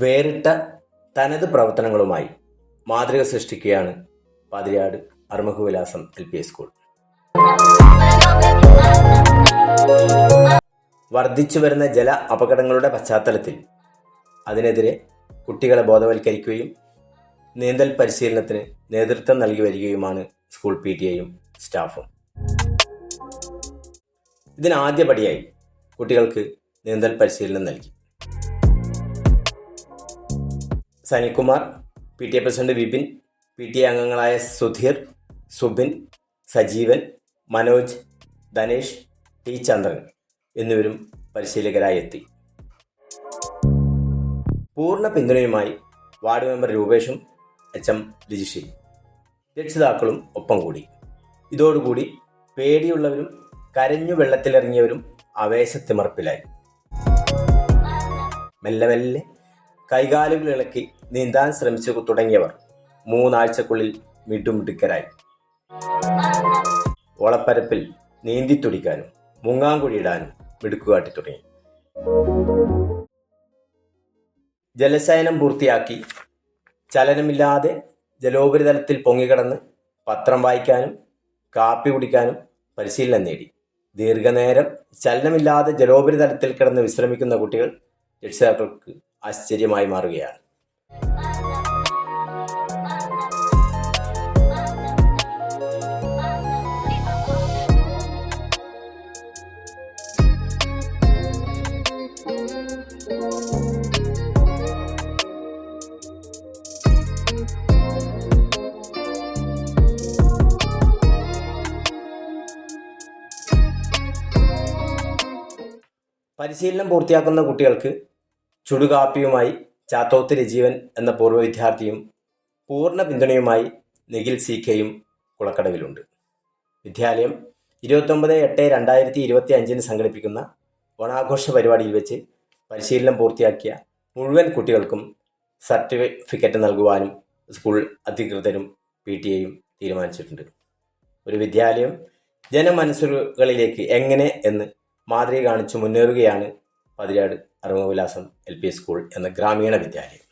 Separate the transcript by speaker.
Speaker 1: വേറിട്ട തനത് പ്രവർത്തനങ്ങളുമായി മാതൃക സൃഷ്ടിക്കുകയാണ് പാതിരിയാട് അർമഹുവിലാസം LP സ്കൂൾ. വർദ്ധിച്ചു വരുന്ന ജല അപകടങ്ങളുടെ പശ്ചാത്തലത്തിൽ അതിനെതിരെ കുട്ടികളെ ബോധവൽക്കരിക്കുകയും നീന്തൽ പരിശീലനത്തിന് നേതൃത്വം നൽകി വരികയുമാണ് സ്കൂൾ PTA-യും സ്റ്റാഫും. ഇതിനാദ്യപടിയായി കുട്ടികൾക്ക് നീന്തൽ പരിശീലനം നൽകി. Sanilkumar, PTA president Vipin, PTA അംഗങ്ങളായ സുധീർ, സുബിൻ, സജീവൻ, മനോജ്, ധനേഷ്, T ചന്ദ്രൻ എന്നിവരും പരിശീലകരായി എത്തി. പൂർണ്ണ പിന്തുണയുമായി വാർഡ് മെമ്പർ രൂപേഷും HM ലിജിഷയും രക്ഷിതാക്കളും ഒപ്പം കൂടി. ഇതോടുകൂടി പേടിയുള്ളവരും കരഞ്ഞു വെള്ളത്തിലിറങ്ങിയവരും ആവേശത്തിമർപ്പിലായി. മെല്ലെ മെല്ലെ കൈകാലുകൾ ഇളക്കി നീന്താൻ ശ്രമിച്ചു തുടങ്ങിയവർ 3 ആഴ്ചക്കുള്ളിൽ മിടുമിടുക്കരായി. ഓളപ്പരപ്പിൽ നീന്തി തുടിക്കാനും മുങ്ങാങ്കുഴിയിടാനും മിടുക്കുകാട്ടി തുടങ്ങി. ജലശയനം പൂർത്തിയാക്കി ചലനമില്ലാതെ ജലോപരിതലത്തിൽ പൊങ്ങിക്കിടന്ന് പത്രം വായിക്കാനും കാപ്പി കുടിക്കാനും പരിശീലനം നേടി. ദീർഘനേരം ചലനമില്ലാതെ ജലോപരിതലത്തിൽ കിടന്ന് വിശ്രമിക്കുന്ന കുട്ടികൾ രക്ഷിതാക്കൾക്ക് ആശ്ചര്യമായി മാറുകയാണ്. പരിശീലനം പൂർത്തിയാക്കുന്ന കുട്ടികൾക്ക് ചുടുകാപ്പിയുമായി ചാത്തോത്ത് രജീവൻ എന്ന പൂർവ്വ വിദ്യാർത്ഥിയും പൂർണ്ണ പിന്തുണയുമായി നിഖിൽ CKയും കുളക്കടവിലുണ്ട്. വിദ്യാലയം 29/8/2025 സംഘടിപ്പിക്കുന്ന ഓണാഘോഷ പരിപാടിയിൽ വെച്ച് പരിശീലനം പൂർത്തിയാക്കിയ മുഴുവൻ കുട്ടികൾക്കും സർട്ടിഫിക്കറ്റ് നൽകുവാനും സ്കൂൾ അധികൃതരും PTA-യും തീരുമാനിച്ചിട്ടുണ്ട്. ഒരു വിദ്യാലയം ജനമനസ്സുകളിലേക്ക് എങ്ങനെ എന്ന് മാതൃക കാണിച്ചു മുന്നേറുകയാണ് പാതിരിയാട് അർമഹുവിലാസം LP സ്കൂൾ എന്ന ഗ്രാമീണ വിദ്യാലയം.